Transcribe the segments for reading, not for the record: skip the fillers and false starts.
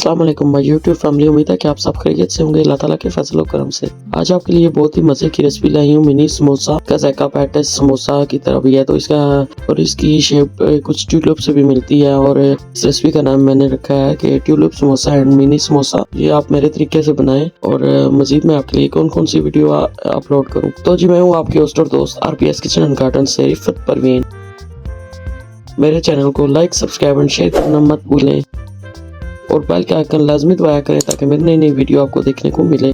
अस्सलाम वालेकुम my YouTube family. उम्मीद है कि आप सब खैरियत से होंगे अल्लाह ताला के फजल और करम से। आज आपके लिए बहुत ही मजे की रेसिपी लाई हूँ। मिनी समोसा का जायका पैटिस समोसा की तरह भी है, तो इसका और इसकी शेप कुछ ट्यूलिप से भी मिलती है। और इस रेसिपी का नाम मैंने रखा है कि tulip samosa and mini samosa. ये आप मेरे तरीके से बनाएं। और मजीद मैं आपके लिए कौन कौन सी वीडियो अपलोड करूँ। तो जी मैं हूँ आपके होस्ट और दोस्त RPS किचन एंड गार्डन से रिफत परवीन। मेरे चैनल को लाइक सब्सक्राइब एंड शेयर करना मत भूलें और बेल का आइकन लाजमी दबाया करें ताकि मेरी नई नई वीडियो आपको देखने को मिले।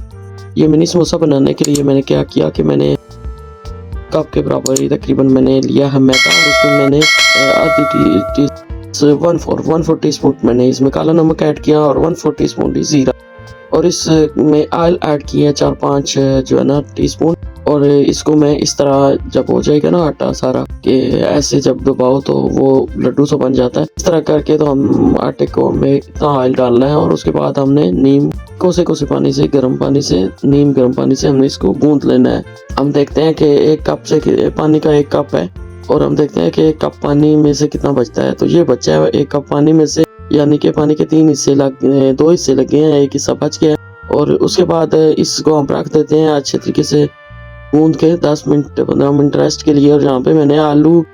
ये मिनी समोसा बनाने के लिए मैंने क्या किया कि मैंने कप के बराबर ही तकरीबन मैंने लिया है मैदा। उसमें मैंने आधी 1/4 टीस्पून मैंने इसमें काला नमक ऐड किया और 1/4 टीस्पून जीरा, और इसमें ऑयल ऐड किया 4-5 जो है ना टीस्पून। और इसको मैं इस तरह जब हो जाएगा ना आटा सारा कि ऐसे जब दबाओ तो वो लड्डू सा बन जाता है। इस तरह करके तो हम आटे को में इतना ऑयल डालना है। और उसके बाद हमने नीम कोसे पानी से गर्म पानी से हमने इसको गूंथ लेना है। हम देखते हैं कि एक कप से पानी का 1 कप है और हम देखते हैं कि 1 कप पानी में से कितना बचता है। तो ये बचा है 1 कप पानी में से, यानी कि पानी के 2 हिस्से लगे हैं, 1 हिस्सा बच गया है। और उसके बाद इसको हम रख देते हैं अच्छे तरीके से गूंद के 10-15 मिनट रेस्ट के लिए। और यहाँ पे मैंने आलू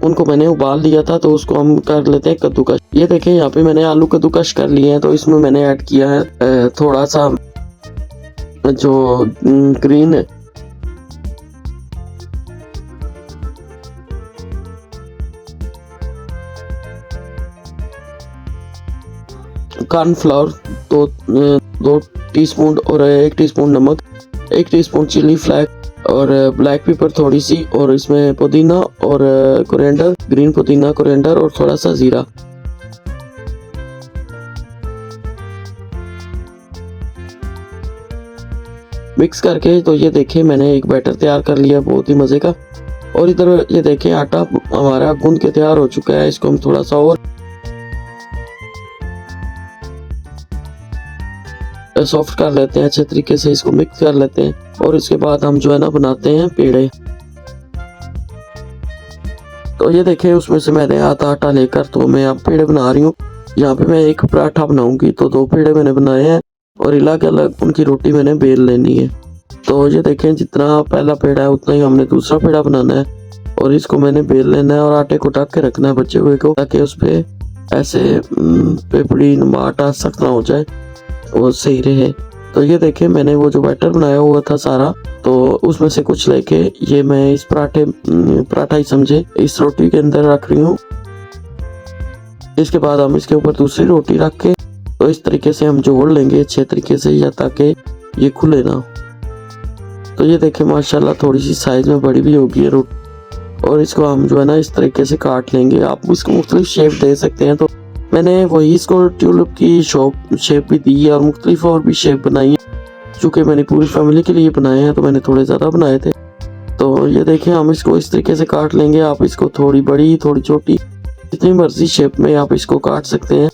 उनको मैंने उबाल लिया था, तो उसको हम कर लेते हैं कद्दूकश। ये देखें यहाँ पे मैंने आलू कद्दूकश कर लिए हैं। तो इसमें मैंने ऐड किया है थोड़ा सा जो ग्रीन कॉर्नफ्लावर 2 टीस्पून और 1 टीस्पून नमक, 1 टीस्पून चिली फ्लेक्स और ब्लैक पेपर थोड़ी सी, और इसमें पुदीना और कोरिएंडर, ग्रीन पुदीना कोरिएंडर और थोड़ा सा जीरा। मिक्स करके तो ये देखें मैंने एक बैटर तैयार कर लिया बहुत ही मजे का। और इधर ये देखें आटा हमारा गूंद के तैयार हो चुका है। इसको हम थोड़ा सा और सॉफ्ट कर लेते हैं, अच्छे तरीके से इसको मिक्स कर लेते हैं। और इसके बाद हम जो है ना बनाते हैं पेड़े। तो ये देखें उसमें से मैंने आधा आटा लेकर तो मैं अब पेड़े बना रही हूँ। यहाँ पे मैं एक पराठा बनाऊंगी, तो 2 पेड़े मैंने बनाए हैं और अलग अलग उनकी रोटी मैंने बेल लेनी है। तो ये देखें जितना पहला पेड़ा है उतना ही हमने दूसरा पेड़ा बनाना है और इसको मैंने बेल लेना है और आटे को ढक के रखना है बचे हुए को, ताकि उस पे ऐसे पेपड़ी नुमा आटा सख्त ना हो जाए, वो सही रहे। तो ये देखें मैंने वो जो बैटर बनाया हुआ था सारा, तो उसमें से कुछ लेके ये मैं इस पराठा ही समझे इस रोटी के अंदर रख रही हूँ। इसके बाद हम इसके ऊपर दूसरी रोटी रख के तो इस तरीके से हम जोड़ लेंगे अच्छे तरीके से, या ताकि ये खुले ना। तो ये देखें माशाल्लाह थोड़ी सी साइज में बड़ी भी होगी रोटी। और इसको हम जो है ना इस तरीके से काट लेंगे। आप इसको मुख्तलिफ शेप दे सकते हैं। तो मैंने वही इसको ट्यूलिप की शेप भी दी है और मुख्तलिफ और भी शेप बनाई है। चूँकि मैंने पूरी फैमिली के लिए बनाए हैं तो मैंने थोड़े ज़्यादा बनाए थे। तो ये देखें हम इसको इस तरीके से काट लेंगे। आप इसको थोड़ी बड़ी थोड़ी छोटी जितनी मर्जी शेप में आप इसको काट सकते हैं।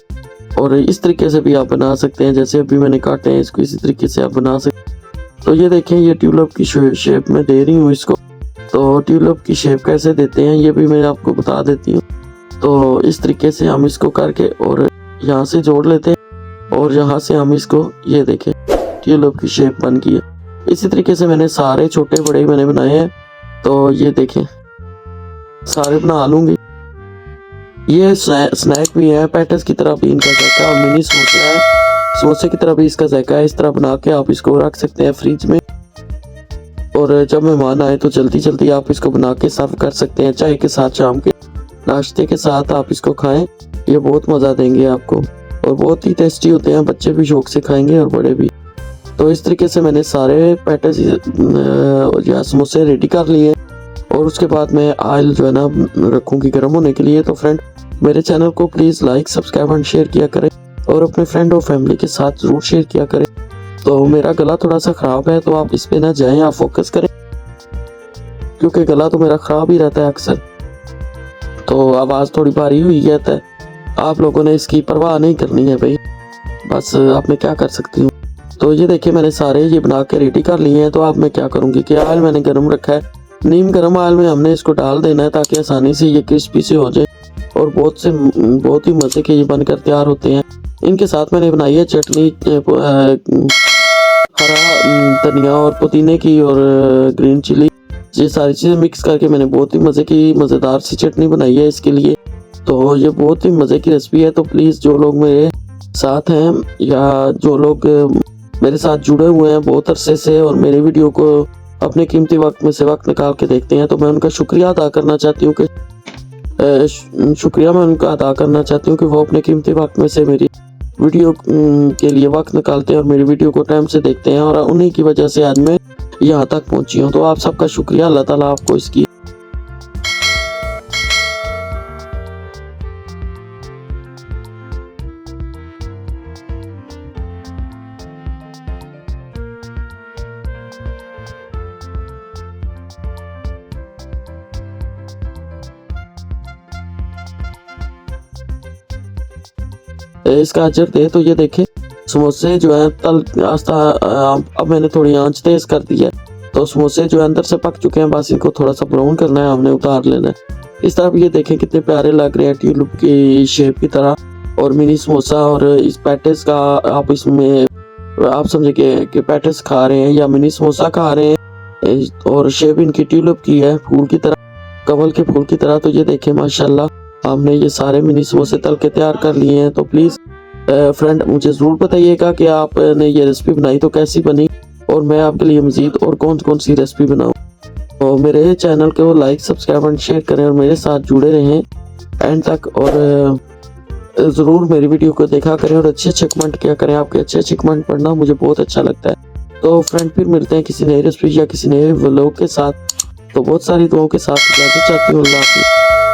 और इस तरीके से भी आप बना सकते हैं, जैसे अभी मैंने काटे हैं इसको इसी तरीके से आप बना सकते। तो ये देखें ये ट्यूलिप की शेप में दे रही हूँ इसको। तो ट्यूलिप की शेप कैसे देते हैं ये भी मैं आपको बता देती हूँ। तो इस तरीके से हम इसको करके और यहाँ से जोड़ लेते हैं और यहाँ से हम इसको ये देखें ट्यूलिप की शेप बन गई है। इसी तरीके से मैंने सारे छोटे बड़े मैंने बनाए हैं। तो ये देखें सारे बना लूंगी। ये स्नैक भी है, पैटिस की तरह भी इनका जायका, मिनी समोसा है, समोसे की तरह भी इसका जायका है। इस तरह बना के आप इसको रख सकते हैं फ्रिज में, और जब मेहमान आए तो जल्दी जल्दी आप इसको बना के सर्व कर सकते हैं। चाय के साथ, शाम के नाश्ते के साथ आप इसको खाएं, ये बहुत मज़ा देंगे आपको और बहुत ही टेस्टी होते हैं। बच्चे भी शौक से खाएंगे और बड़े भी। तो इस तरीके से मैंने सारे पैटिस या समोसे रेडी कर लिए और उसके बाद मैं ऑयल जो है ना रखूँगी गर्म होने के लिए। तो फ्रेंड मेरे चैनल को please like subscribe and share किया करें और अपने फ्रेंड और फैमिली के साथ ज़रूर शेयर किया करें। तो मेरा गला थोड़ा सा ख़राब है तो आप इस पे ना जाएँ, आप फोकस करें, क्योंकि गला तो मेरा ख़राब ही रहता है अक्सर, तो आवाज़ थोड़ी भारी हुई जाता है। आप लोगों ने इसकी परवाह नहीं करनी है भाई, बस आप मैं क्या कर सकती हूँ। तो ये देखिए मैंने सारे ये बना के रेडी कर लिए हैं। तो अब मैं क्या करूँगी कि ऑयल मैंने गर्म रखा है, नीम गर्म ऑयल में हमने इसको डाल देना है ताकि आसानी से ये क्रिस्पी से हो जाए और बहुत ही मज़े के ये बनकर तैयार होते हैं। इनके साथ मैंने बनाई है चटनी, हरा धनिया और पुदीने की और ग्रीन चिली, ये सारी चीज़ें मिक्स करके मैंने बहुत ही मज़ेदार सी चटनी बनाई है इसके लिए। तो ये बहुत ही मज़े की रेसिपी है। तो प्लीज़ जो लोग मेरे साथ हैं या जो लोग मेरे साथ जुड़े हुए हैं बहुत अरसे से और मेरे वीडियो को अपने कीमती वक्त में से वक्त निकाल के देखते हैं, तो मैं उनका शुक्रिया अदा करना चाहती हूँ कि वो अपने कीमती वक्त में से मेरी वीडियो के लिए वक्त निकालते हैं और मेरी वीडियो को टाइम से देखते हैं, और उन्हीं की वजह से आज मैं यहाँ तक पहुँची हूँ। तो आप सबका शुक्रिया, अल्लाह ताला आपको इसकी इसका अजर दे। तो ये देखे समोसे जो है अब मैंने थोड़ी आंच तेज कर दी है, तो समोसे जो है अंदर से पक चुके हैं, बस इनको थोड़ा सा ब्राउन करना है, हमने उतार लेना है। इस तरफ ये देखें कितने प्यारे लग रहे हैं, ट्यूलिप की शेप की तरह, और मिनी समोसा। और इस पैटेस का आप समझे कि पैटेस खा रहे हैं या मिनी समोसा खा रहे हैं, और शेप इनकी ट्यूलिप की है, फूल की तरह, कमल के फूल की तरह। तो ये देखें माशाल्लाह हमने ये सारे मिनी समोसे तल के तैयार कर लिए हैं। तो प्लीज़ फ्रेंड मुझे ज़रूर बताइएगा कि आपने ये रेसिपी बनाई तो कैसी बनी, और मैं आपके लिए मज़ीद और कौन कौन सी रेसिपी बनाऊँ। तो मेरे चैनल को लाइक, सब्सक्राइब एंड शेयर करें और मेरे साथ जुड़े रहें एंड तक, और ज़रूर मेरी वीडियो को देखा करें और अच्छे कमेंट किया करें। आपके अच्छे कमेंट पढ़ना मुझे बहुत अच्छा लगता है। तो फ्रेंड फिर मिलते हैं किसी नई रेसिपी या किसी नए व्लॉग के साथ। तो बहुत सारी दुआओं के साथ इजाज़त चाहती हूँ। अल्लाह हाफ़िज़।